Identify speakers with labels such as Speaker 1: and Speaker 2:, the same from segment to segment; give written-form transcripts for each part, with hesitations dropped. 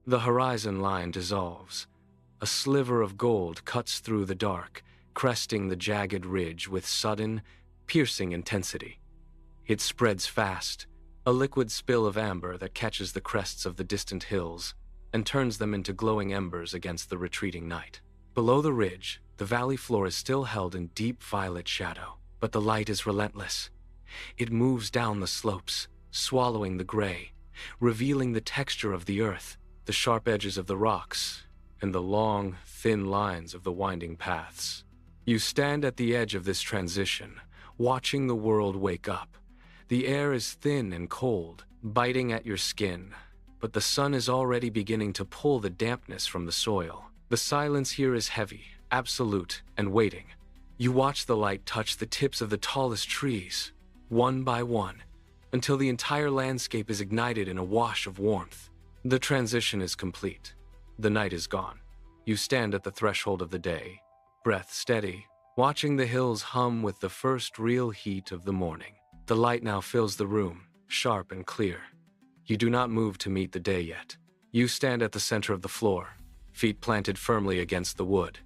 Speaker 1: The horizon line dissolves. A sliver of gold cuts through the dark, cresting the jagged ridge with sudden, piercing intensity. It spreads fast, a liquid spill of amber that catches the crests of the distant hills and turns them into glowing embers against the retreating night. Below the ridge, the valley floor is still held in deep violet shadow, but the light is relentless. It moves down the slopes, swallowing the gray, revealing the texture of the earth, the sharp edges of the rocks, and the long, thin lines of the winding paths. You stand at the edge of this transition, watching the world wake up. The air is thin and cold, biting at your skin, but the sun is already beginning to pull the dampness from the soil. The silence here is heavy, absolute, and waiting. You watch the light touch the tips of the tallest trees, one by one, until the entire landscape is ignited in a wash of warmth. The transition is complete. The night is gone. You stand at the threshold of the day, breath steady, watching the hills hum with the first real heat of the morning. The light now fills the room, sharp and clear. You do not move to meet the day yet. You stand at the center of the floor, feet planted firmly against the wood.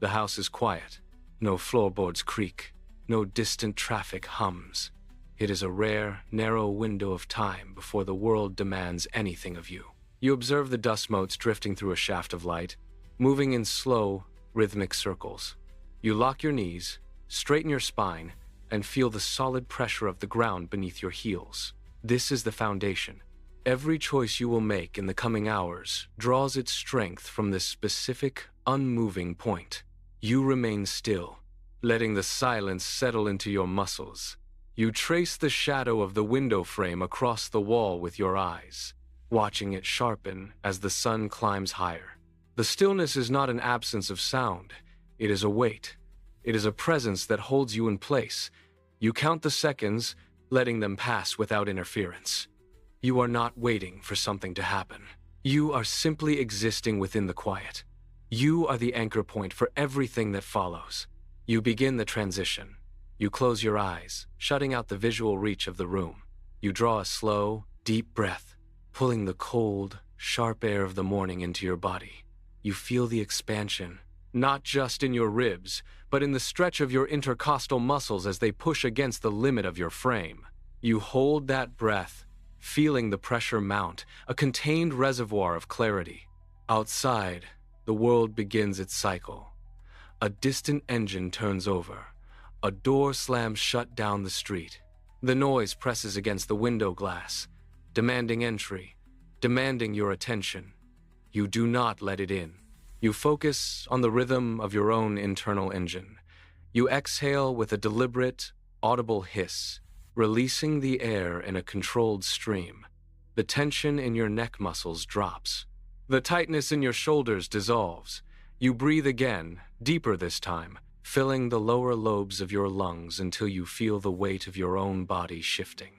Speaker 1: The house is quiet. No floorboards creak. No distant traffic hums. It is a rare, narrow window of time before the world demands anything of you. You observe the dust motes drifting through a shaft of light, moving in slow, rhythmic circles. You lock your knees, straighten your spine, and feel the solid pressure of the ground beneath your heels. This is the foundation. Every choice you will make in the coming hours draws its strength from this specific, unmoving point. You remain still, letting the silence settle into your muscles. You trace the shadow of the window frame across the wall with your eyes, watching it sharpen as the sun climbs higher. The stillness is not an absence of sound. It is a weight. It is a presence that holds you in place. You count the seconds, letting them pass without interference. You are not waiting for something to happen. You are simply existing within the quiet. You are the anchor point for everything that follows. You begin the transition. You close your eyes, shutting out the visual reach of the room. You draw a slow, deep breath, pulling the cold, sharp air of the morning into your body. You feel the expansion, not just in your ribs, but in the stretch of your intercostal muscles as they push against the limit of your frame. You hold that breath, feeling the pressure mount, a contained reservoir of clarity. Outside, the world begins its cycle. A distant engine turns over. A door slams shut down the street. The noise presses against the window glass, demanding entry, demanding your attention. You do not let it in. You focus on the rhythm of your own internal engine. You exhale with a deliberate, audible hiss, releasing the air in a controlled stream. The tension in your neck muscles drops. The tightness in your shoulders dissolves. You breathe again, deeper this time, filling the lower lobes of your lungs until you feel the weight of your own body shifting.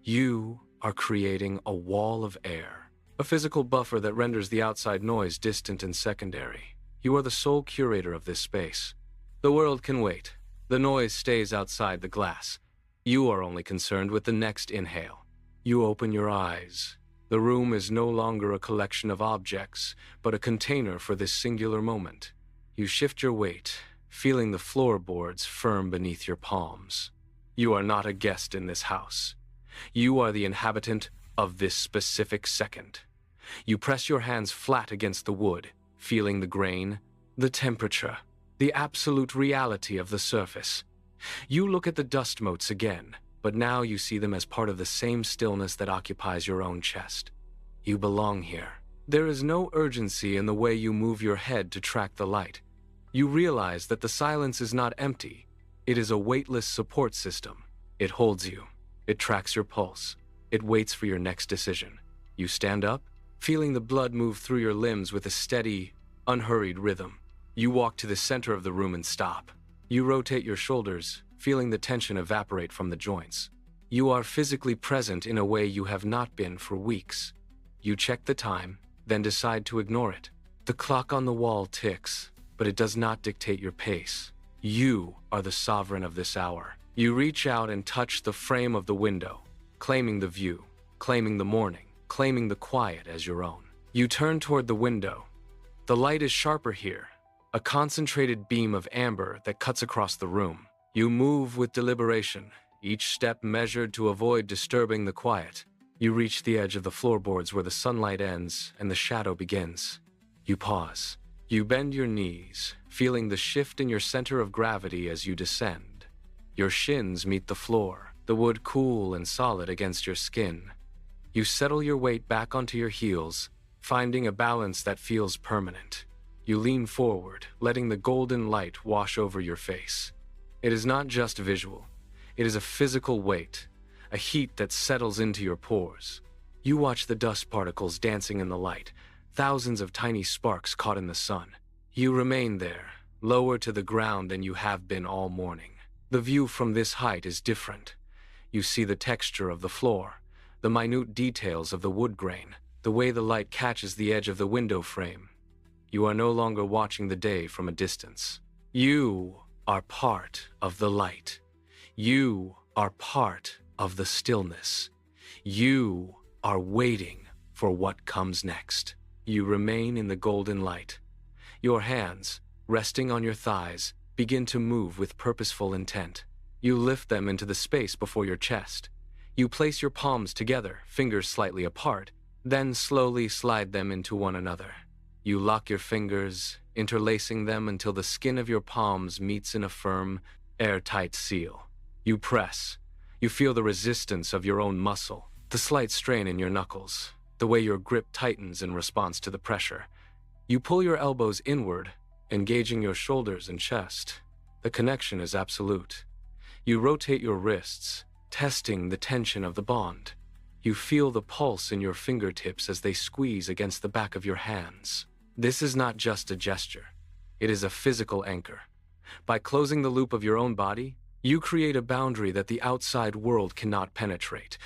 Speaker 1: You are creating a wall of air, a physical buffer that renders the outside noise distant and secondary. You are the sole curator of this space. The world can wait. The noise stays outside the glass. You are only concerned with the next inhale. You open your eyes. The room is no longer a collection of objects, but a container for this singular moment. You shift your weight, feeling the floorboards firm beneath your palms. You are not a guest in this house. You are the inhabitant of this specific second. You press your hands flat against the wood, feeling the grain, the temperature, the absolute reality of the surface. You look at the dust motes again, but now you see them as part of the same stillness that occupies your own chest. You belong here. There is no urgency in the way you move your head to track the light. You realize that the silence is not empty. It is a weightless support system. It holds you. It tracks your pulse. It waits for your next decision. You stand up, feeling the blood move through your limbs with a steady, unhurried rhythm. You walk to the center of the room and stop. You rotate your shoulders, feeling the tension evaporate from the joints. You are physically present in a way you have not been for weeks. You check the time, then decide to ignore it. The clock on the wall ticks, but it does not dictate your pace. You are the sovereign of this hour. You reach out and touch the frame of the window, claiming the view, claiming the morning, claiming the quiet as your own. You turn toward the window. The light is sharper here, a concentrated beam of amber that cuts across the room. You move with deliberation, each step measured to avoid disturbing the quiet. You reach the edge of the floorboards where the sunlight ends and the shadow begins. You pause. You bend your knees, feeling the shift in your center of gravity as you descend. Your shins meet the floor, the wood cool and solid against your skin. You settle your weight back onto your heels, finding a balance that feels permanent. You lean forward, letting the golden light wash over your face. It is not just visual. It is a physical weight, a heat that settles into your pores. You watch the dust particles dancing in the light, thousands of tiny sparks caught in the sun. You remain there, lower to the ground than you have been all morning. The view from this height is different. You see the texture of the floor, the minute details of the wood grain, the way the light catches the edge of the window frame. You are no longer watching the day from a distance. You are part of the light. You are part of the stillness. You are waiting for what comes next. You remain in the golden light. Your hands, resting on your thighs, begin to move with purposeful intent. You lift them into the space before your chest. You place your palms together, fingers slightly apart, then slowly slide them into one another. You lock your fingers, interlacing them until the skin of your palms meets in a firm, airtight seal. You press. You feel the resistance of your own muscle, the slight strain in your knuckles, the way your grip tightens in response to the pressure. You pull your elbows inward, engaging your shoulders and chest. The connection is absolute. You rotate your wrists, testing the tension of the bond. You feel the pulse in your fingertips as they squeeze against the back of your hands. This is not just a gesture. It is a physical anchor. By closing the loop of your own body, you create a boundary that the outside world cannot penetrate.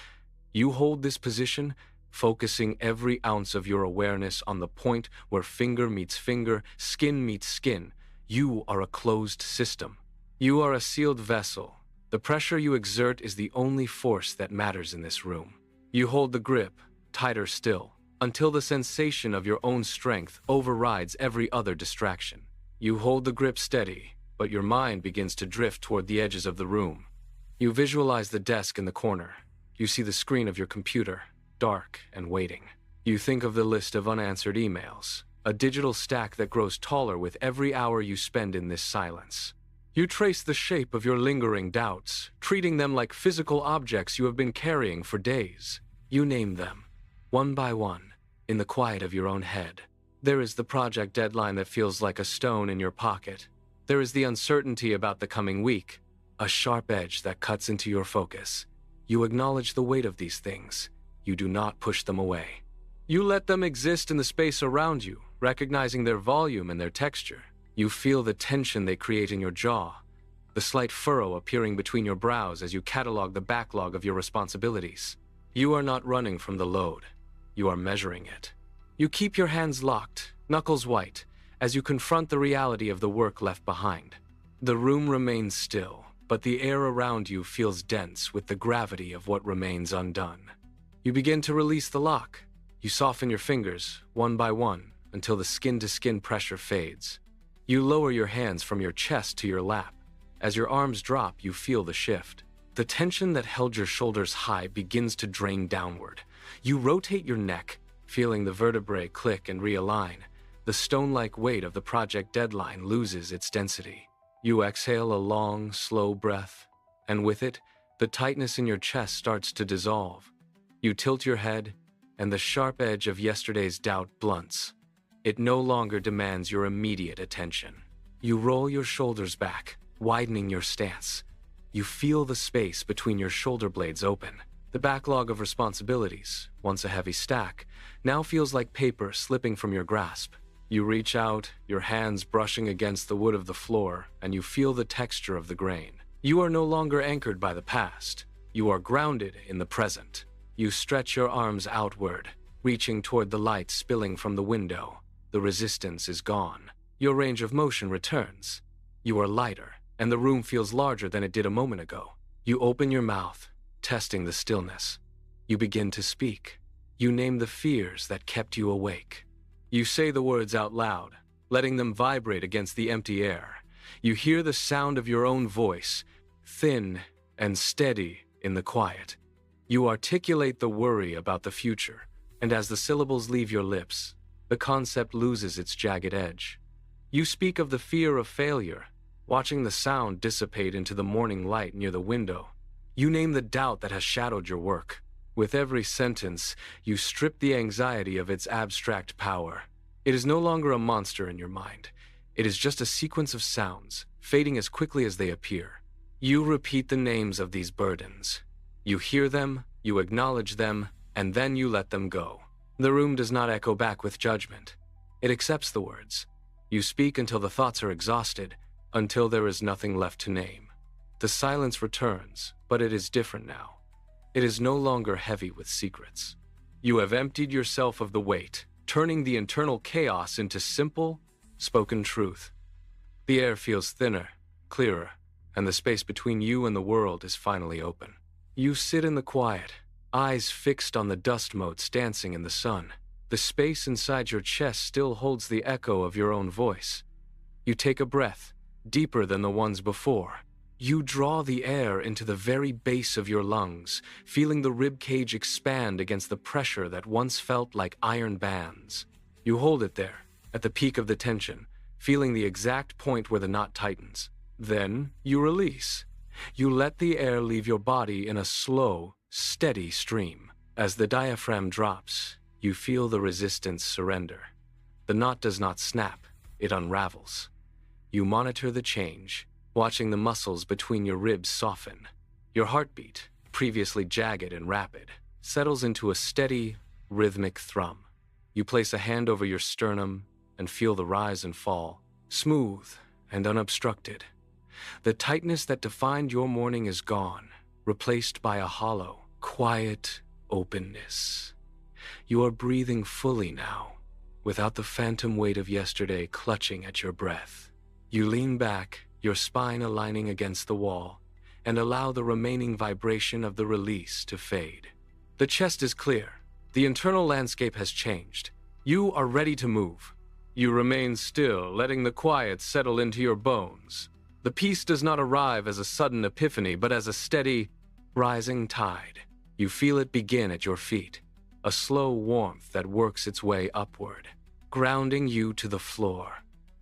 Speaker 1: You hold this position, focusing every ounce of your awareness on the point where finger meets finger, skin meets skin. You are a closed system. You are a sealed vessel. The pressure you exert is the only force that matters in this room. You hold the grip, tighter still, until the sensation of your own strength overrides every other distraction. You hold the grip steady, but your mind begins to drift toward the edges of the room. You visualize the desk in the corner. You see the screen of your computer, dark and waiting. You think of the list of unanswered emails, a digital stack that grows taller with every hour you spend in this silence. You trace the shape of your lingering doubts, treating them like physical objects you have been carrying for days. You name them, one by one, in the quiet of your own head. There is the project deadline that feels like a stone in your pocket. There is the uncertainty about the coming week, a sharp edge that cuts into your focus. You acknowledge the weight of these things. You do not push them away. You let them exist in the space around you, recognizing their volume and their texture. You feel the tension they create in your jaw, the slight furrow appearing between your brows as you catalog the backlog of your responsibilities. You are not running from the load. You are measuring it. You keep your hands locked, knuckles white, as you confront the reality of the work left behind. The room remains still, but the air around you feels dense with the gravity of what remains undone. You begin to release the lock. You soften your fingers, one by one, until the skin-to-skin pressure fades. You lower your hands from your chest to your lap. As your arms drop, you feel the shift. The tension that held your shoulders high begins to drain downward. You rotate your neck, feeling the vertebrae click and realign. The stone-like weight of the project deadline loses its density. You exhale a long, slow breath, and with it, the tightness in your chest starts to dissolve. You tilt your head, and the sharp edge of yesterday's doubt blunts. It no longer demands your immediate attention. You roll your shoulders back, widening your stance. You feel the space between your shoulder blades open. The backlog of responsibilities, once a heavy stack, now feels like paper slipping from your grasp. You reach out, your hands brushing against the wood of the floor, and you feel the texture of the grain. You are no longer anchored by the past. You are grounded in the present. You stretch your arms outward, reaching toward the light spilling from the window. The resistance is gone. Your range of motion returns. You are lighter, and the room feels larger than it did a moment ago. You open your mouth, testing the stillness. You begin to speak. You name the fears that kept you awake. You say the words out loud, letting them vibrate against the empty air. You hear the sound of your own voice, thin and steady in the quiet. You articulate the worry about the future, and as the syllables leave your lips, the concept loses its jagged edge. You speak of the fear of failure, watching the sound dissipate into the morning light near the window. You name the doubt that has shadowed your work. With every sentence, you strip the anxiety of its abstract power. It is no longer a monster in your mind. It is just a sequence of sounds, fading as quickly as they appear. You repeat the names of these burdens. You hear them, you acknowledge them, and then you let them go. The room does not echo back with judgment. It accepts the words. You speak until the thoughts are exhausted, until there is nothing left to name. The silence returns, but it is different now. It is no longer heavy with secrets. You have emptied yourself of the weight, turning the internal chaos into simple, spoken truth. The air feels thinner, clearer, and the space between you and the world is finally open. You sit in the quiet, eyes fixed on the dust motes dancing in the sun. The space inside your chest still holds the echo of your own voice. You take a breath, deeper than the ones before. You draw the air into the very base of your lungs, feeling the rib cage expand against the pressure that once felt like iron bands. You hold it there, at the peak of the tension, feeling the exact point where the knot tightens. Then you release. You let the air leave your body in a slow, steady stream. As the diaphragm drops, you feel the resistance surrender. The knot does not snap, it unravels. You monitor the change, watching the muscles between your ribs soften. Your heartbeat, previously jagged and rapid, settles into a steady, rhythmic thrum. You place a hand over your sternum and feel the rise and fall, smooth and unobstructed. The tightness that defined your morning is gone, replaced by a hollow, quiet openness. You are breathing fully now, without the phantom weight of yesterday clutching at your breath. You lean back, your spine aligning against the wall, and allow the remaining vibration of the release to fade. The chest is clear. The internal landscape has changed. You are ready to move. You remain still, letting the quiet settle into your bones. The peace does not arrive as a sudden epiphany, but as a steady, rising tide. You feel it begin at your feet, a slow warmth that works its way upward, grounding you to the floor.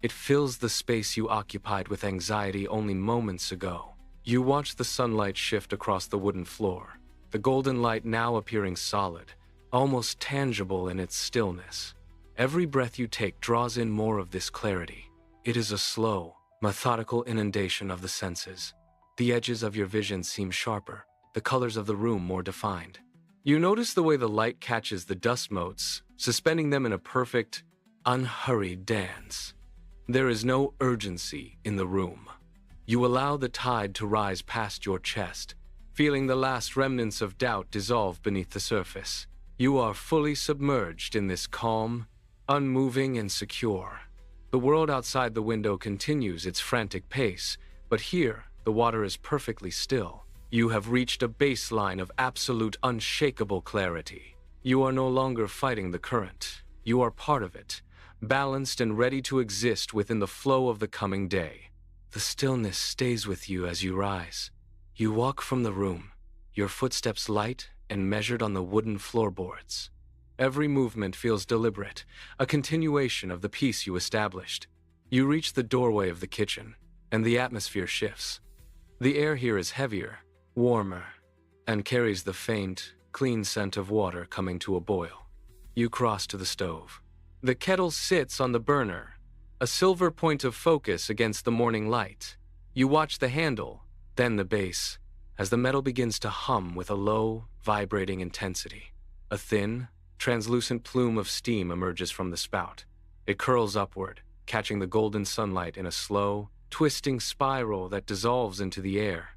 Speaker 1: It fills the space you occupied with anxiety only moments ago. You watch the sunlight shift across the wooden floor, the golden light now appearing solid, almost tangible in its stillness. Every breath you take draws in more of this clarity. It is a slow, methodical inundation of the senses. The edges of your vision seem sharper, the colors of the room more defined. You notice the way the light catches the dust motes, suspending them in a perfect, unhurried dance. There is no urgency in the room. You allow the tide to rise past your chest, feeling the last remnants of doubt dissolve beneath the surface. You are fully submerged in this calm, unmoving and secure. The world outside the window continues its frantic pace, but here, the water is perfectly still. You have reached a baseline of absolute, unshakable clarity. You are no longer fighting the current. You are part of it, balanced and ready to exist within the flow of the coming day. The stillness stays with you as you rise. You walk from the room, your footsteps light and measured on the wooden floorboards. Every movement feels deliberate, a continuation of the peace you established. You reach the doorway of the kitchen, and the atmosphere shifts. The air here is heavier, warmer, and carries the faint, clean scent of water coming to a boil. You cross to the stove. The kettle sits on the burner, a silver point of focus against the morning light. You watch the handle, then the base, as the metal begins to hum with a low, vibrating intensity. A thin, translucent plume of steam emerges from the spout. It curls upward, catching the golden sunlight in a slow, twisting spiral that dissolves into the air.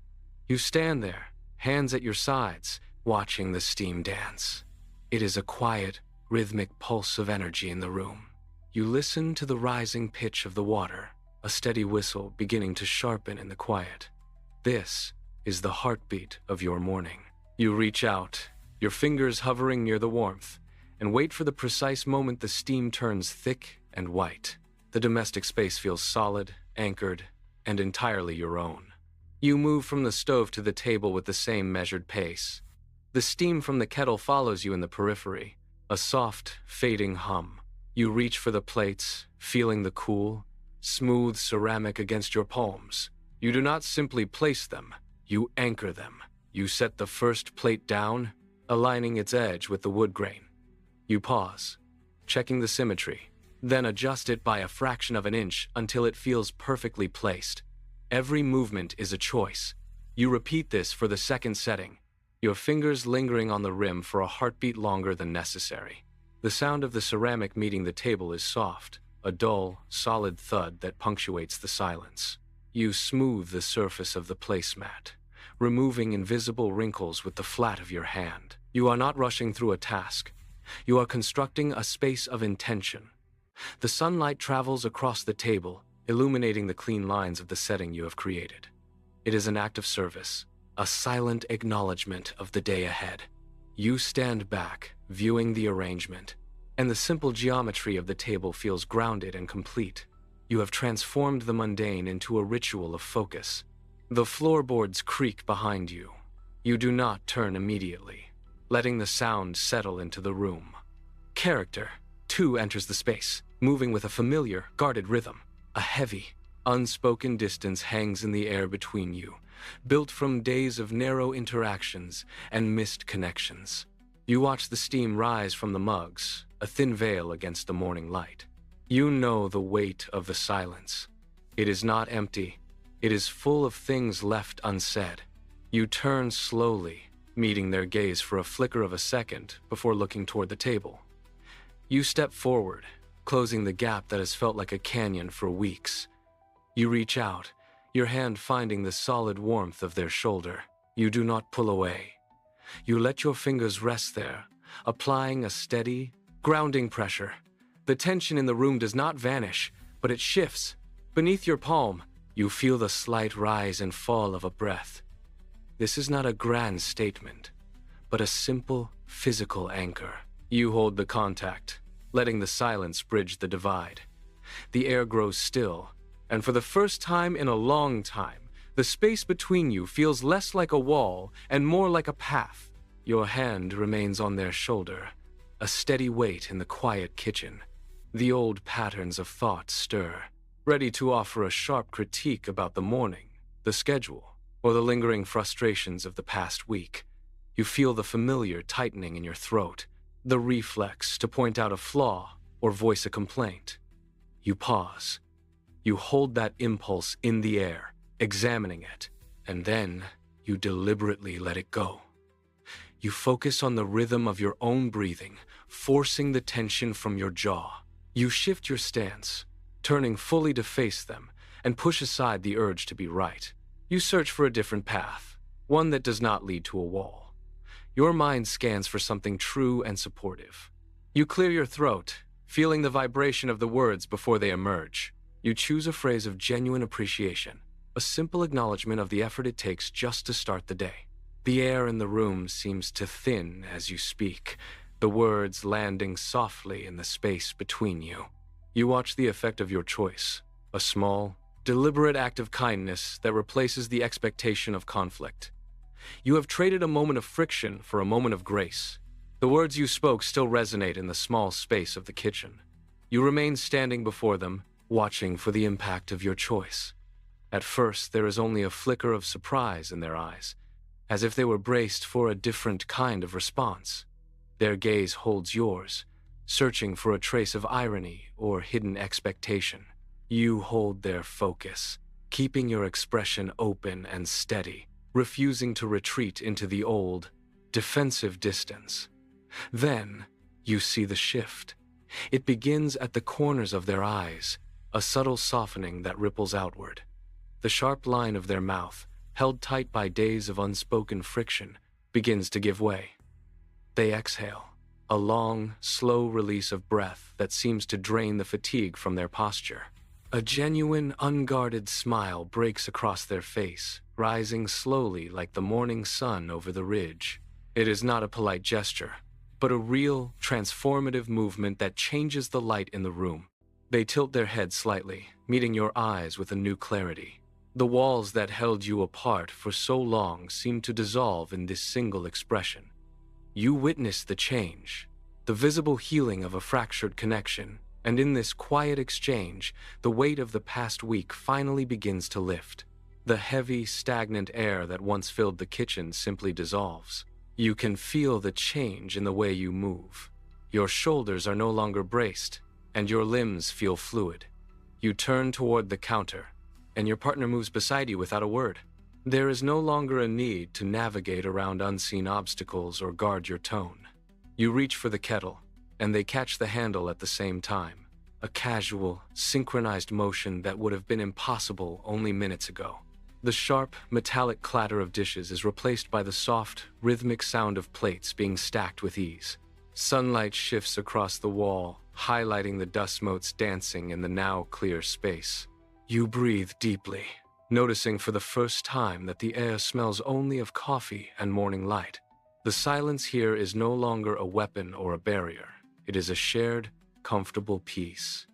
Speaker 1: You stand there, hands at your sides, watching the steam dance. It is a quiet, rhythmic pulse of energy in the room. You listen to the rising pitch of the water, a steady whistle beginning to sharpen in the quiet. This is the heartbeat of your morning. You reach out, your fingers hovering near the warmth, and wait for the precise moment the steam turns thick and white. The domestic space feels solid, anchored, and entirely your own. You move from the stove to the table with the same measured pace. The steam from the kettle follows you in the periphery, a soft, fading hum. You reach for the plates, feeling the cool, smooth ceramic against your palms. You do not simply place them, you anchor them. You set the first plate down, aligning its edge with the wood grain. You pause, checking the symmetry, then adjust it by a fraction of an inch until it feels perfectly placed. Every movement is a choice. You repeat this for the second setting, your fingers lingering on the rim for a heartbeat longer than necessary. The sound of the ceramic meeting the table is soft, a dull, solid thud that punctuates the silence. You smooth the surface of the placemat, removing invisible wrinkles with the flat of your hand. You are not rushing through a task. You are constructing a space of intention. The sunlight travels across the table, illuminating the clean lines of the setting you have created. It is an act of service, a silent acknowledgement of the day ahead. You stand back, viewing the arrangement, and the simple geometry of the table feels grounded and complete. You have transformed the mundane into a ritual of focus. The floorboards creak behind you. You do not turn immediately, letting the sound settle into the room. Character, too, enters the space, moving with a familiar, guarded rhythm. A heavy, unspoken distance hangs in the air between you, built from days of narrow interactions and missed connections. You watch the steam rise from the mugs, a thin veil against the morning light. You know the weight of the silence. It is not empty. It is full of things left unsaid. You turn slowly, meeting their gaze for a flicker of a second before looking toward the table. You step forward, closing the gap that has felt like a canyon for weeks. You reach out, your hand finding the solid warmth of their shoulder. You do not pull away. You let your fingers rest there, applying a steady, grounding pressure. The tension in the room does not vanish, but it shifts. Beneath your palm, you feel the slight rise and fall of a breath. This is not a grand statement, but a simple, physical anchor. You hold the contact, letting the silence bridge the divide. The air grows still, and for the first time in a long time, the space between you feels less like a wall and more like a path. Your hand remains on their shoulder, a steady weight in the quiet kitchen. The old patterns of thought stir, ready to offer a sharp critique about the morning, the schedule, or the lingering frustrations of the past week. You feel the familiar tightening in your throat, the reflex to point out a flaw or voice a complaint. You pause. You hold that impulse in the air, examining it, and then you deliberately let it go. You focus on the rhythm of your own breathing, forcing the tension from your jaw. You shift your stance, turning fully to face them, and push aside the urge to be right. You search for a different path, one that does not lead to a wall. Your mind scans for something true and supportive. You clear your throat, feeling the vibration of the words before they emerge. You choose a phrase of genuine appreciation, a simple acknowledgement of the effort it takes just to start the day. The air in the room seems to thin as you speak, the words landing softly in the space between you. You watch the effect of your choice, a small, deliberate act of kindness that replaces the expectation of conflict. You have traded a moment of friction for a moment of grace. The words you spoke still resonate in the small space of the kitchen. You remain standing before them, watching for the impact of your choice. At first, there is only a flicker of surprise in their eyes, as if they were braced for a different kind of response. Their gaze holds yours, searching for a trace of irony or hidden expectation. You hold their focus, keeping your expression open and steady, refusing to retreat into the old, defensive distance. Then, you see the shift. It begins at the corners of their eyes, a subtle softening that ripples outward. The sharp line of their mouth, held tight by days of unspoken friction, begins to give way. They exhale, a long, slow release of breath that seems to drain the fatigue from their posture. A genuine, unguarded smile breaks across their face, rising slowly like the morning sun over the ridge. It is not a polite gesture. but a real, transformative movement that changes the light in the room. They tilt their heads slightly, meeting your eyes with a new clarity. The walls that held you apart for so long seem to dissolve in this single expression. You witness the change, the visible healing of a fractured connection, and in this quiet exchange, the weight of the past week finally begins to lift. The heavy, stagnant air that once filled the kitchen simply dissolves. You can feel the change in the way you move. Your shoulders are no longer braced, and your limbs feel fluid. You turn toward the counter, and your partner moves beside you without a word. There is no longer a need to navigate around unseen obstacles or guard your tone. You reach for the kettle, and they catch the handle at the same time. A casual, synchronized motion that would have been impossible only minutes ago. The sharp, metallic clatter of dishes is replaced by the soft, rhythmic sound of plates being stacked with ease. Sunlight shifts across the wall, highlighting the dust motes dancing in the now clear space. You breathe deeply, noticing for the first time that the air smells only of coffee and morning light. The silence here is no longer a weapon or a barrier. It is a shared, comfortable peace.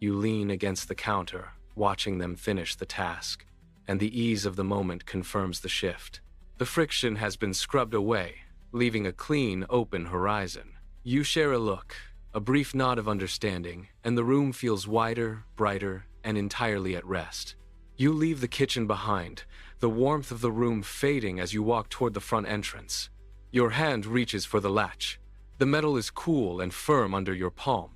Speaker 1: You lean against the counter, watching them finish the task, and the ease of the moment confirms the shift. The friction has been scrubbed away, leaving a clean, open horizon. You share a look, a brief nod of understanding, and the room feels wider, brighter, and entirely at rest. You leave the kitchen behind, the warmth of the room fading as you walk toward the front entrance. Your hand reaches for the latch. The metal is cool and firm under your palm.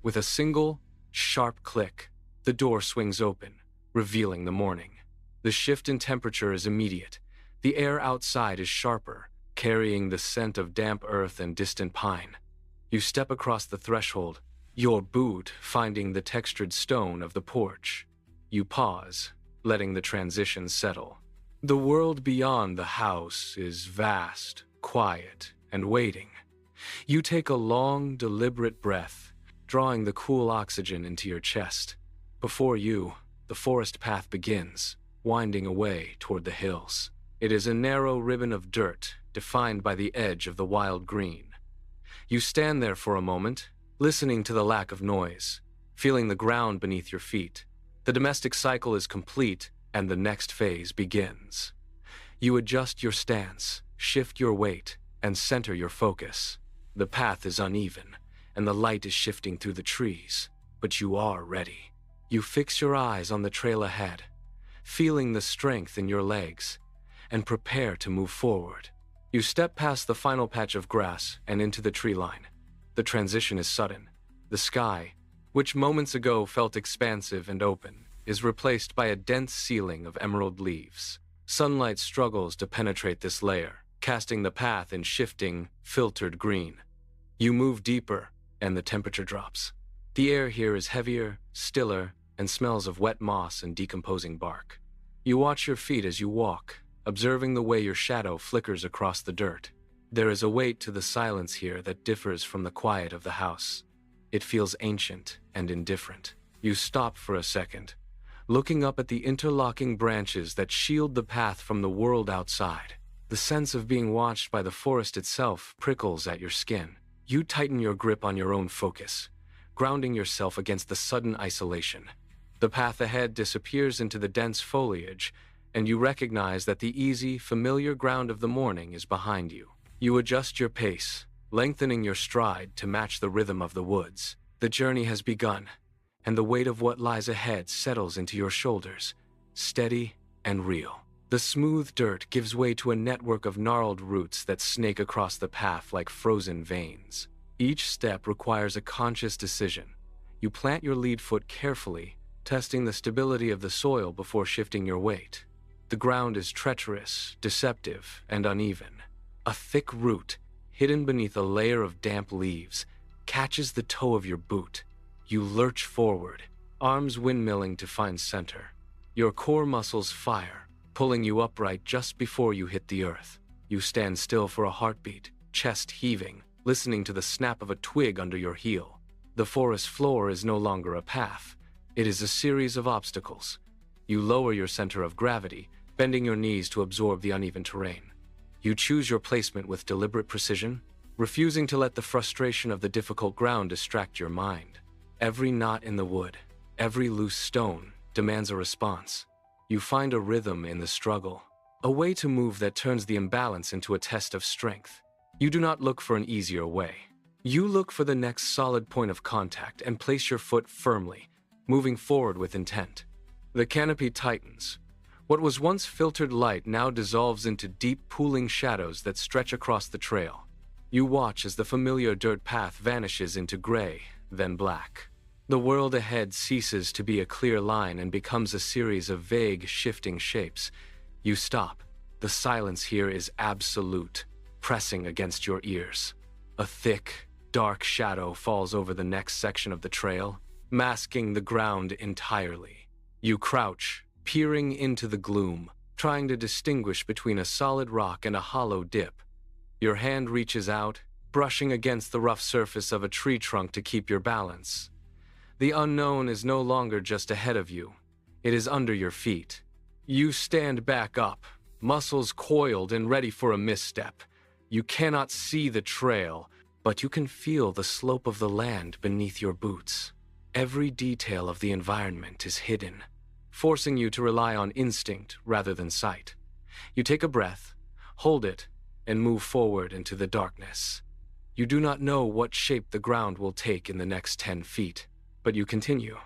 Speaker 1: With a single, sharp click, the door swings open, revealing the morning. The shift in temperature is immediate. The air outside is sharper, carrying the scent of damp earth and distant pine. You step across the threshold, your boot finding the textured stone of the porch. You pause, letting the transition settle. The world beyond the house is vast, quiet, and waiting. You take a long, deliberate breath, drawing the cool oxygen into your chest. Before you, the forest path begins, winding away toward the hills. It is a narrow ribbon of dirt, defined by the edge of the wild green. You stand there for a moment, listening to the lack of noise, feeling the ground beneath your feet. The domestic cycle is complete, and the next phase begins. You adjust your stance, shift your weight, and center your focus. The path is uneven, and the light is shifting through the trees, but you are ready. You fix your eyes on the trail ahead, feeling the strength in your legs, and prepare to move forward. You step past the final patch of grass and into the tree line. The transition is sudden. The sky, which moments ago felt expansive and open, is replaced by a dense ceiling of emerald leaves. Sunlight struggles to penetrate this layer, casting the path in shifting, filtered green. You move deeper, and the temperature drops. The air here is heavier, stiller, and smells of wet moss and decomposing bark. You watch your feet as you walk, observing the way your shadow flickers across the dirt. There is a weight to the silence here that differs from the quiet of the house. It feels ancient and indifferent. You stop for a second, looking up at the interlocking branches that shield the path from the world outside. The sense of being watched by the forest itself prickles at your skin. You tighten your grip on your own focus, grounding yourself against the sudden isolation. The path ahead disappears into the dense foliage, and you recognize that the easy, familiar ground of the morning is behind you. You adjust your pace, lengthening your stride to match the rhythm of the woods. The journey has begun, and the weight of what lies ahead settles into your shoulders, steady and real. The smooth dirt gives way to a network of gnarled roots that snake across the path like frozen veins. Each step requires a conscious decision. You plant your lead foot carefully, testing the stability of the soil before shifting your weight. The ground is treacherous, deceptive, and uneven. A thick root, hidden beneath a layer of damp leaves, catches the toe of your boot. You lurch forward, arms windmilling to find center. Your core muscles fire, pulling you upright just before you hit the earth. You stand still for a heartbeat, chest heaving, listening to the snap of a twig under your heel. The forest floor is no longer a path. It is a series of obstacles. You lower your center of gravity, bending your knees to absorb the uneven terrain. You choose your placement with deliberate precision, refusing to let the frustration of the difficult ground distract your mind. Every knot in the wood, every loose stone, demands a response. You find a rhythm in the struggle, a way to move that turns the imbalance into a test of strength. You do not look for an easier way. You look for the next solid point of contact and place your foot firmly, moving forward with intent. The canopy tightens. What was once filtered light now dissolves into deep pooling shadows that stretch across the trail. You watch as the familiar dirt path vanishes into gray, then black. The world ahead ceases to be a clear line and becomes a series of vague, shifting shapes. You stop. The silence here is absolute, pressing against your ears. A thick, dark shadow falls over the next section of the trail, masking the ground entirely. You crouch, peering into the gloom, trying to distinguish between a solid rock and a hollow dip. Your hand reaches out, brushing against the rough surface of a tree trunk to keep your balance. The unknown is no longer just ahead of you. It is under your feet. You stand back up, muscles coiled and ready for a misstep. You cannot see the trail, but you can feel the slope of the land beneath your boots. Every detail of the environment is hidden, forcing you to rely on instinct rather than sight. You take a breath, hold it, and move forward into the darkness. You do not know what shape the ground will take in the next 10 feet, but you continue,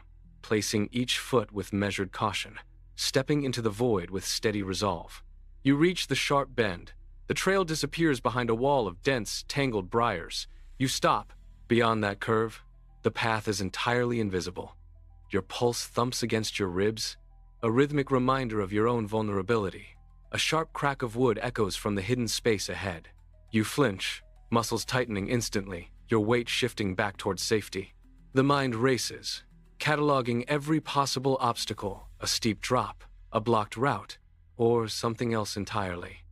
Speaker 1: placing each foot with measured caution, stepping into the void with steady resolve. You reach the sharp bend. The trail disappears behind a wall of dense, tangled briars. You stop. Beyond that curve, the path is entirely invisible. Your pulse thumps against your ribs, a rhythmic reminder of your own vulnerability. A sharp crack of wood echoes from the hidden space ahead. You flinch, muscles tightening instantly, your weight shifting back towards safety. The mind races, cataloging every possible obstacle, a steep drop, a blocked route, or something else entirely.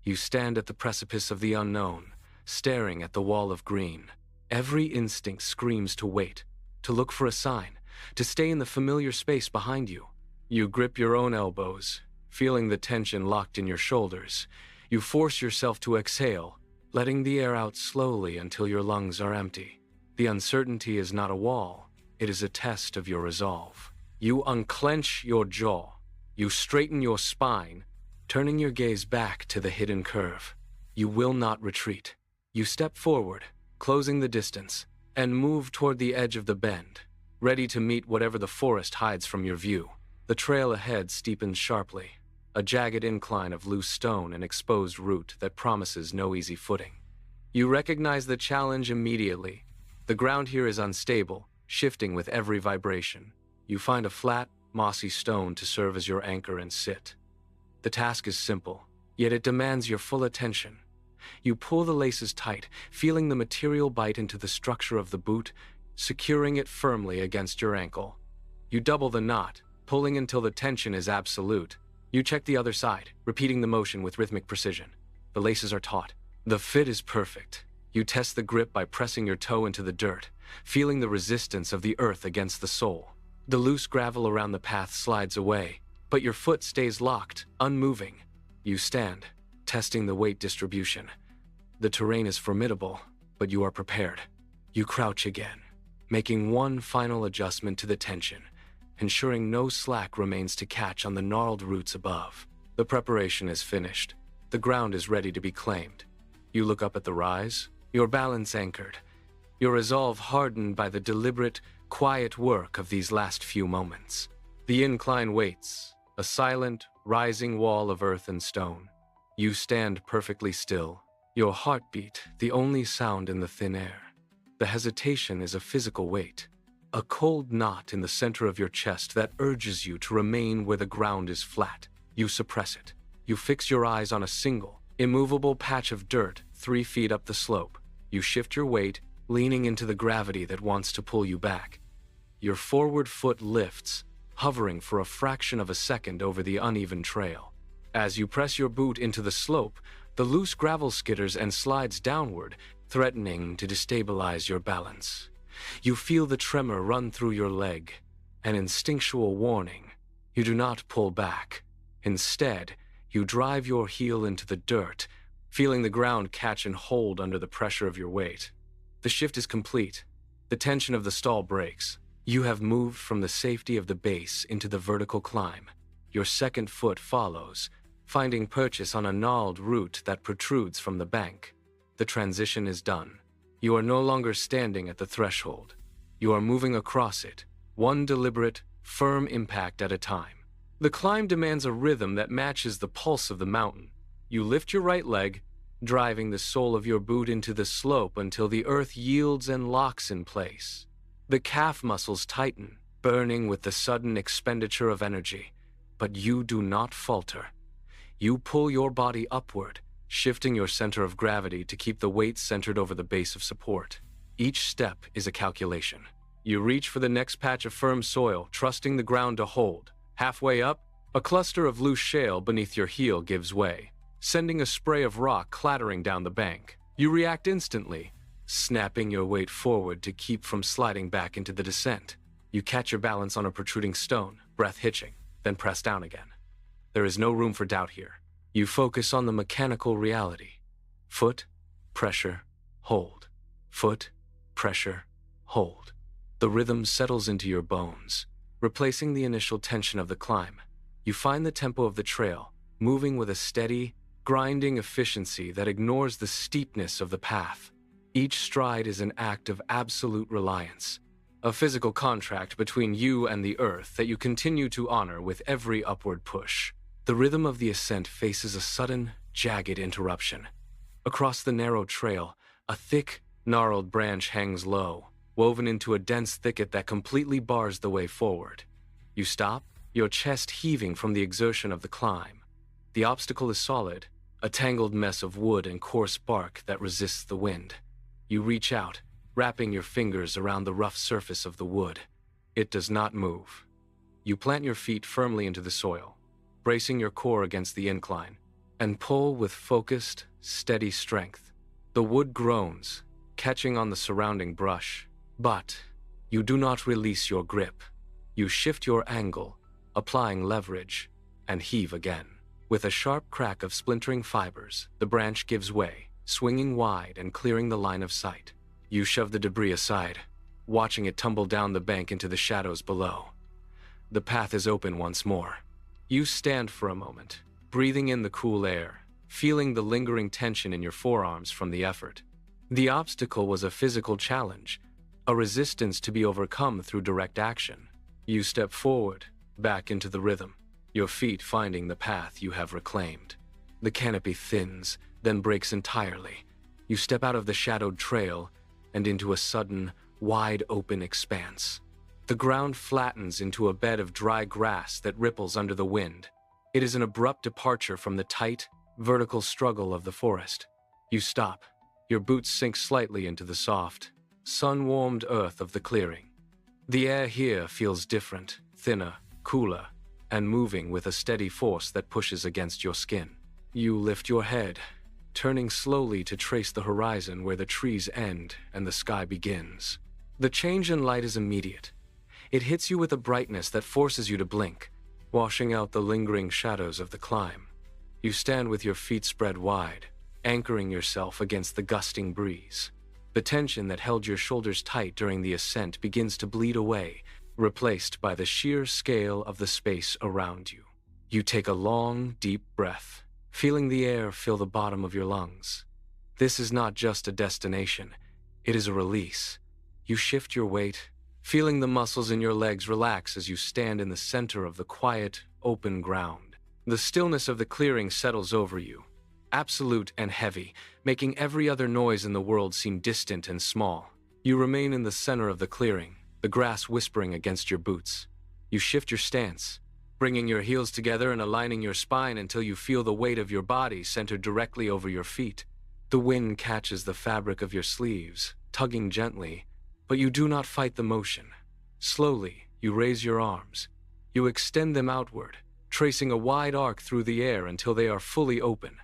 Speaker 1: You stand at the precipice of the unknown, staring at the wall of green. Every instinct screams to wait, to look for a sign, to stay in the familiar space behind you. You grip your own elbows, feeling the tension locked in your shoulders. You force yourself to exhale, letting the air out slowly until your lungs are empty. The uncertainty is not a wall, it is a test of your resolve. You unclench your jaw. You straighten your spine, turning your gaze back to the hidden curve. You will not retreat. You step forward, closing the distance, and move toward the edge of the bend, ready to meet whatever the forest hides from your view. The trail ahead steepens sharply, a jagged incline of loose stone and exposed root that promises no easy footing. You recognize the challenge immediately. The ground here is unstable, shifting with every vibration. You find a flat, mossy stone to serve as your anchor and sit. The task is simple, yet it demands your full attention. You pull the laces tight, feeling the material bite into the structure of the boot, securing it firmly against your ankle. You double the knot, pulling until the tension is absolute. You check the other side, repeating the motion with rhythmic precision. The laces are taut. The fit is perfect. You test the grip by pressing your toe into the dirt, feeling the resistance of the earth against the sole. The loose gravel around the path slides away, but your foot stays locked, unmoving. You stand, testing the weight distribution. The terrain is formidable, but you are prepared. You crouch again, making one final adjustment to the tension, ensuring no slack remains to catch on the gnarled roots above. The preparation is finished. The ground is ready to be claimed. You look up at the rise, your balance anchored, your resolve hardened by the deliberate, quiet work of these last few moments. The incline waits, a silent, rising wall of earth and stone. You stand perfectly still, your heartbeat the only sound in the thin air. The hesitation is a physical weight, a cold knot in the center of your chest that urges you to remain where the ground is flat. You suppress it. You fix your eyes on a single, immovable patch of dirt 3 feet up the slope. You shift your weight, leaning into the gravity that wants to pull you back. Your forward foot lifts, hovering for a fraction of a second over the uneven trail. As you press your boot into the slope, the loose gravel skitters and slides downward, threatening to destabilize your balance. You feel the tremor run through your leg, an instinctual warning. You do not pull back. Instead, you drive your heel into the dirt, feeling the ground catch and hold under the pressure of your weight. The shift is complete. The tension of the stall breaks. You have moved from the safety of the base into the vertical climb. Your second foot follows, finding purchase on a gnarled root that protrudes from the bank. The transition is done. You are no longer standing at the threshold. You are moving across it, one deliberate, firm impact at a time. The climb demands a rhythm that matches the pulse of the mountain. You lift your right leg, driving the sole of your boot into the slope until the earth yields and locks in place. The calf muscles tighten, burning with the sudden expenditure of energy, but you do not falter. You pull your body upward, shifting your center of gravity to keep the weight centered over the base of support. Each step is a calculation. You reach for the next patch of firm soil, trusting the ground to hold. Halfway up, a cluster of loose shale beneath your heel gives way, sending a spray of rock clattering down the bank. You react instantly, snapping your weight forward to keep from sliding back into the descent. You catch your balance on a protruding stone, breath hitching, then press down again. There is no room for doubt here. You focus on the mechanical reality. Foot, pressure, hold. Foot, pressure, hold. The rhythm settles into your bones, replacing the initial tension of the climb. You find the tempo of the trail, moving with a steady, grinding efficiency that ignores the steepness of the path. Each stride is an act of absolute reliance, a physical contract between you and the earth that you continue to honor with every upward push. The rhythm of the ascent faces a sudden, jagged interruption. Across the narrow trail, a thick, gnarled branch hangs low, woven into a dense thicket that completely bars the way forward. You stop, your chest heaving from the exertion of the climb. The obstacle is solid, a tangled mess of wood and coarse bark that resists the wind. You reach out, wrapping your fingers around the rough surface of the wood. It does not move. You plant your feet firmly into the soil, bracing your core against the incline, and pull with focused, steady strength. The wood groans, catching on the surrounding brush, but you do not release your grip. You shift your angle, applying leverage, and heave again. With a sharp crack of splintering fibers, the branch gives way, swinging wide and clearing the line of sight. You shove the debris aside, watching it tumble down the bank into the shadows below. The path is open once more. You stand for a moment, breathing in the cool air, feeling the lingering tension in your forearms from the effort. The obstacle was a physical challenge, a resistance to be overcome through direct action. You step forward, back into the rhythm, your feet finding the path you have reclaimed. The canopy thins, then breaks entirely. You step out of the shadowed trail and into a sudden, wide-open expanse. The ground flattens into a bed of dry grass that ripples under the wind. It is an abrupt departure from the tight, vertical struggle of the forest. You stop. Your boots sink slightly into the soft, sun-warmed earth of the clearing. The air here feels different, thinner, cooler, and moving with a steady force that pushes against your skin. You lift your head, turning slowly to trace the horizon where the trees end and the sky begins. The change in light is immediate. It hits you with a brightness that forces you to blink, washing out the lingering shadows of the climb. You stand with your feet spread wide, anchoring yourself against the gusting breeze. The tension that held your shoulders tight during the ascent begins to bleed away, replaced by the sheer scale of the space around you. You take a long, deep breath, feeling the air fill the bottom of your lungs. This is not just a destination, it is a release. You shift your weight, feeling the muscles in your legs relax as you stand in the center of the quiet, open ground. The stillness of the clearing settles over you, absolute and heavy, making every other noise in the world seem distant and small. You remain in the center of the clearing, the grass whispering against your boots. You shift your stance, bringing your heels together and aligning your spine until you feel the weight of your body centered directly over your feet. The wind catches the fabric of your sleeves, tugging gently, but you do not fight the motion. Slowly, you raise your arms. You extend them outward, tracing a wide arc through the air until they are fully open.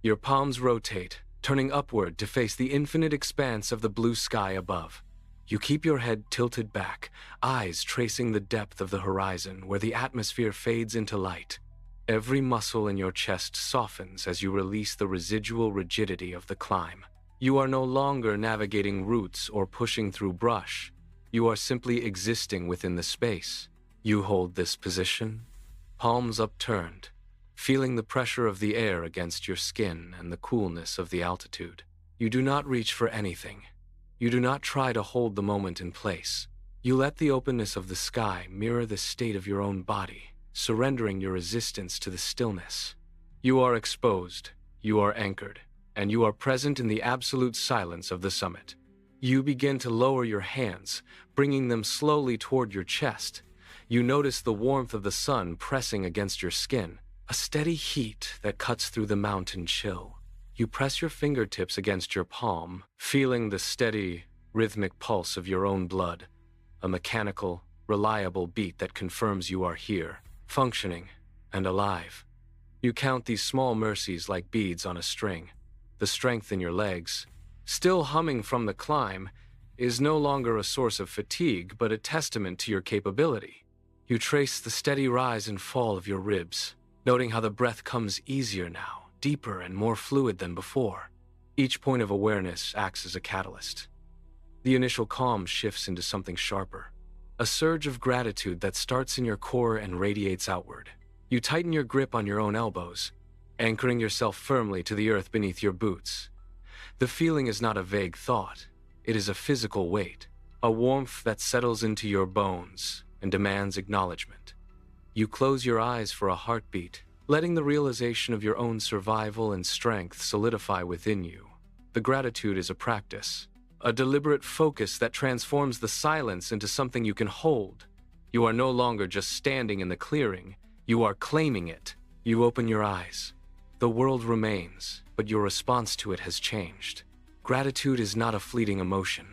Speaker 1: Your palms rotate, turning upward to face the infinite expanse of the blue sky above. You keep your head tilted back, eyes tracing the depth of the horizon where the atmosphere fades into light. Every muscle in your chest softens as you release the residual rigidity of the climb. You are no longer navigating roots or pushing through brush. You are simply existing within the space. You hold this position, palms upturned, feeling the pressure of the air against your skin and the coolness of the altitude. You do not reach for anything. You do not try to hold the moment in place. You let the openness of the sky mirror the state of your own body, surrendering your resistance to the stillness. You are exposed, you are anchored, and you are present in the absolute silence of the summit. You begin to lower your hands, bringing them slowly toward your chest. You notice the warmth of the sun pressing against your skin, a steady heat that cuts through the mountain chill. You press your fingertips against your palm, feeling the steady, rhythmic pulse of your own blood, a mechanical, reliable beat that confirms you are here, functioning, and alive. You count these small mercies like beads on a string. The strength in your legs, still humming from the climb, is no longer a source of fatigue but a testament to your capability. You trace the steady rise and fall of your ribs, noting how the breath comes easier now, deeper and more fluid than before. Each point of awareness acts as a catalyst. The initial calm shifts into something sharper, a surge of gratitude that starts in your core and radiates outward. You tighten your grip on your own elbows, anchoring yourself firmly to the earth beneath your boots. The feeling is not a vague thought. It is a physical weight, a warmth that settles into your bones and demands acknowledgement. You close your eyes for a heartbeat, letting the realization of your own survival and strength solidify within you. The gratitude is a practice, a deliberate focus that transforms the silence into something you can hold. You are no longer just standing in the clearing, you are claiming it. You open your eyes. The world remains, but your response to it has changed. Gratitude is not a fleeting emotion.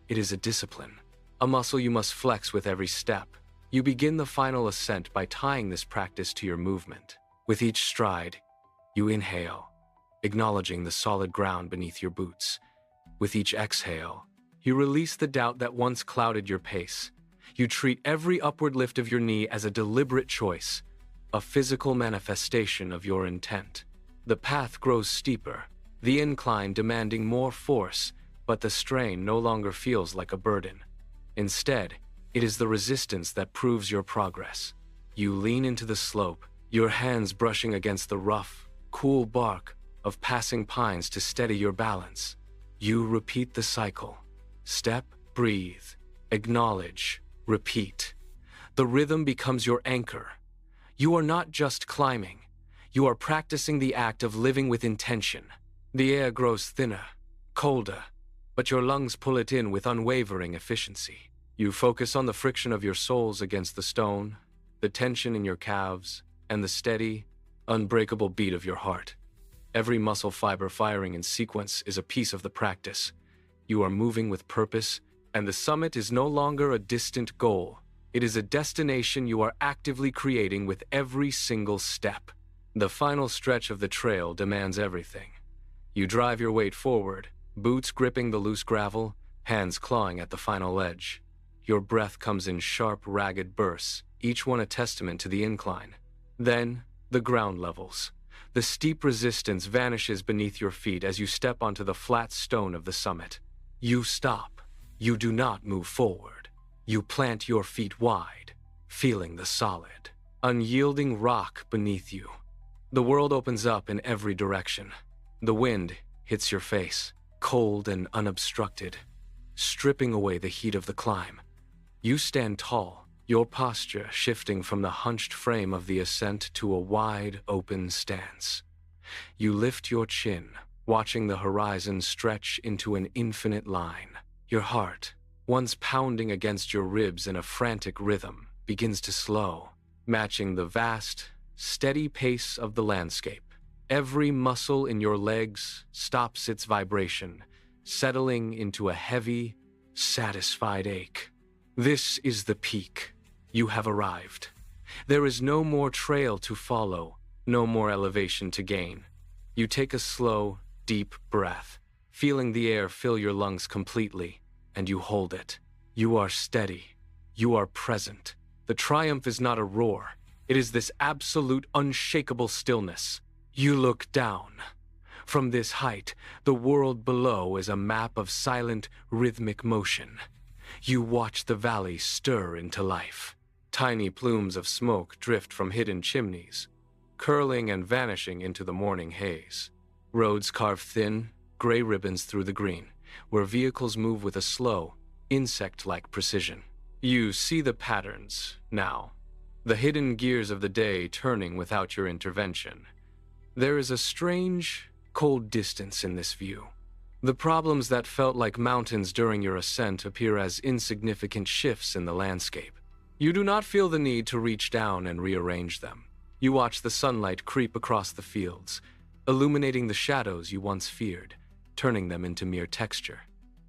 Speaker 1: It is a discipline, a muscle you must flex with every step. You begin the final ascent by tying this practice to your movement. With each stride, you inhale, acknowledging the solid ground beneath your boots. With each exhale, you release the doubt that once clouded your pace. You treat every upward lift of your knee as a deliberate choice, a physical manifestation of your intent. The path grows steeper, the incline demanding more force, but the strain no longer feels like a burden. Instead, it is the resistance that proves your progress. You lean into the slope, your hands brushing against the rough, cool bark of passing pines to steady your balance. You repeat the cycle. Step, breathe, acknowledge, repeat. The rhythm becomes your anchor. You are not just climbing. You are practicing the act of living with intention. The air grows thinner, colder, but your lungs pull it in with unwavering efficiency. You focus on the friction of your soles against the stone, the tension in your calves, and the steady, unbreakable beat of your heart. Every muscle fiber firing in sequence is a piece of the practice. You are moving with purpose, and the summit is no longer a distant goal. It is a destination you are actively creating with every single step. The final stretch of the trail demands everything. You drive your weight forward, boots gripping the loose gravel, hands clawing at the final edge. Your breath comes in sharp, ragged bursts, each one a testament to the incline. Then, the ground levels. The steep resistance vanishes beneath your feet as you step onto the flat stone of the summit. You stop. You do not move forward. You plant your feet wide, feeling the solid, unyielding rock beneath you. The world opens up in every direction. The wind hits your face, cold and unobstructed, stripping away the heat of the climb. You stand tall, your posture shifting from the hunched frame of the ascent to a wide, open stance. You lift your chin, watching the horizon stretch into an infinite line. Your heart, once pounding against your ribs in a frantic rhythm, begins to slow, matching the vast, steady pace of the landscape. Every muscle in your legs stops its vibration, settling into a heavy, satisfied ache. This is the peak. You have arrived. There is no more trail to follow, no more elevation to gain. You take a slow, deep breath, feeling the air fill your lungs completely, and you hold it. You are steady. You are present. The triumph is not a roar. It is this absolute, unshakable stillness. You look down. From this height, the world below is a map of silent, rhythmic motion. You watch the valley stir into life. Tiny plumes of smoke drift from hidden chimneys, curling and vanishing into the morning haze. Roads carve thin, gray ribbons through the green, where vehicles move with a slow, insect-like precision. You see the patterns now, the hidden gears of the day turning without your intervention. There is a strange, cold distance in this view. The problems that felt like mountains during your ascent appear as insignificant shifts in the landscape. You do not feel the need to reach down and rearrange them. You watch the sunlight creep across the fields, illuminating the shadows you once feared, turning them into mere texture.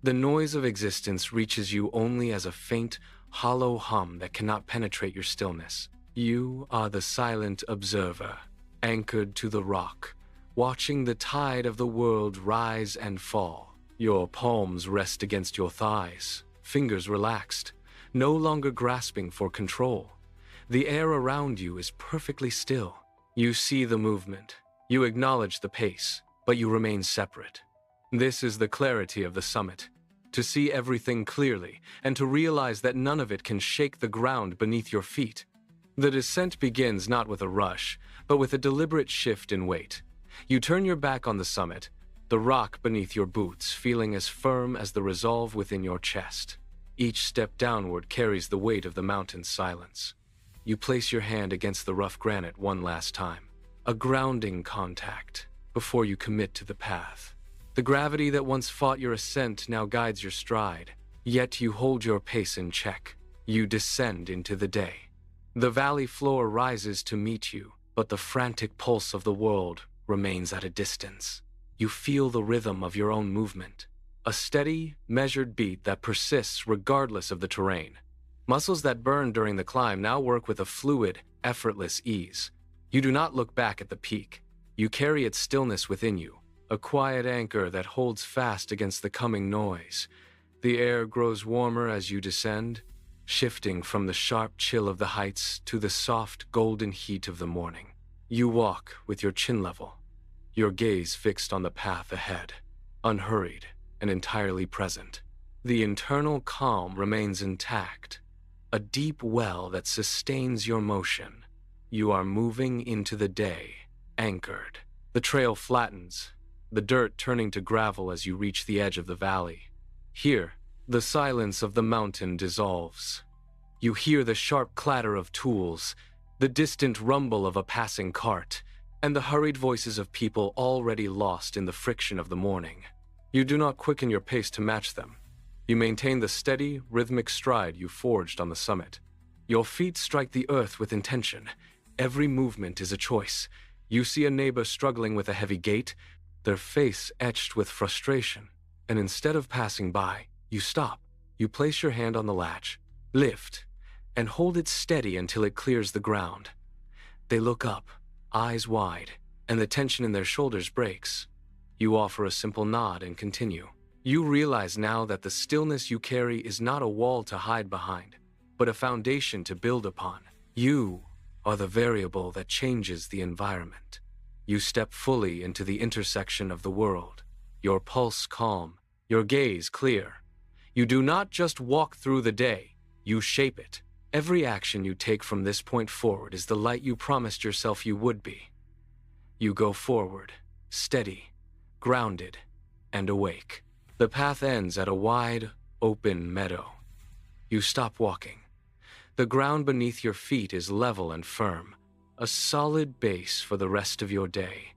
Speaker 1: The noise of existence reaches you only as a faint, hollow hum that cannot penetrate your stillness. You are the silent observer, anchored to the rock, watching the tide of the world rise and fall. Your palms rest against your thighs, fingers relaxed, no longer grasping for control. The air around you is perfectly still. You see the movement, you acknowledge the pace, but you remain separate. This is the clarity of the summit. To see everything clearly, and to realize that none of it can shake the ground beneath your feet. The descent begins not with a rush, but with a deliberate shift in weight. You turn your back on the summit, the rock beneath your boots feeling as firm as the resolve within your chest. Each step downward carries the weight of the mountain's silence. You place your hand against the rough granite one last time, a grounding contact, before you commit to the path. The gravity that once fought your ascent now guides your stride, yet you hold your pace in check. You descend into the day. The valley floor rises to meet you, but the frantic pulse of the world remains at a distance. You feel the rhythm of your own movement, a steady, measured beat that persists regardless of the terrain. Muscles that burned during the climb now work with a fluid, effortless ease. You do not look back at the peak. You carry its stillness within you, a quiet anchor that holds fast against the coming noise. The air grows warmer as you descend, shifting from the sharp chill of the heights to the soft, golden heat of the morning. You walk with your chin level, your gaze fixed on the path ahead, unhurried and entirely present. The internal calm remains intact, a deep well that sustains your motion. You are moving into the day, anchored. The trail flattens, the dirt turning to gravel as you reach the edge of the valley. Here, the silence of the mountain dissolves. You hear the sharp clatter of tools, the distant rumble of a passing cart, and the hurried voices of people already lost in the friction of the morning. You do not quicken your pace to match them. You maintain the steady, rhythmic stride you forged on the summit. Your feet strike the earth with intention. Every movement is a choice. You see a neighbor struggling with a heavy gait, their face etched with frustration, and instead of passing by, you stop. You place your hand on the latch, lift, and hold it steady until it clears the ground. They look up, eyes wide, and the tension in their shoulders breaks. You offer a simple nod and continue. You realize now that the stillness you carry is not a wall to hide behind, but a foundation to build upon. You are the variable that changes the environment. You step fully into the intersection of the world, your pulse calm, your gaze clear. You do not just walk through the day, you shape it. Every action you take from this point forward is the light you promised yourself you would be. You go forward, steady, grounded, and awake. The path ends at a wide, open meadow. You stop walking. The ground beneath your feet is level and firm, a solid base for the rest of your day.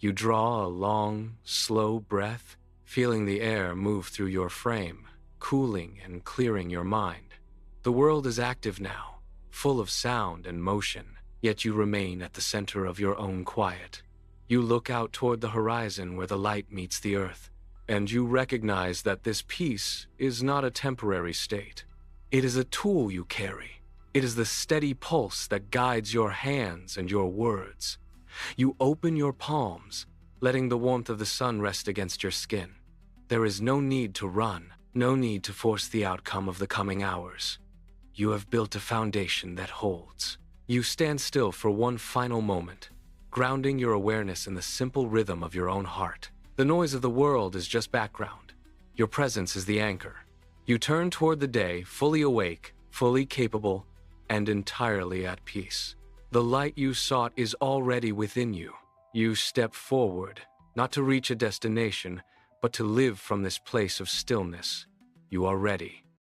Speaker 1: You draw a long, slow breath, feeling the air move through your frame, cooling and clearing your mind. The world is active now, full of sound and motion, yet you remain at the center of your own quiet. You look out toward the horizon where the light meets the earth, and you recognize that this peace is not a temporary state. It is a tool you carry. It is the steady pulse that guides your hands and your words. You open your palms, letting the warmth of the sun rest against your skin. There is no need to run, no need to force the outcome of the coming hours. You have built a foundation that holds. You stand still for one final moment, grounding your awareness in the simple rhythm of your own heart. The noise of the world is just background. Your presence is the anchor. You turn toward the day, fully awake, fully capable, and entirely at peace. The light you sought is already within you. You step forward, not to reach a destination, but to live from this place of stillness. You are ready.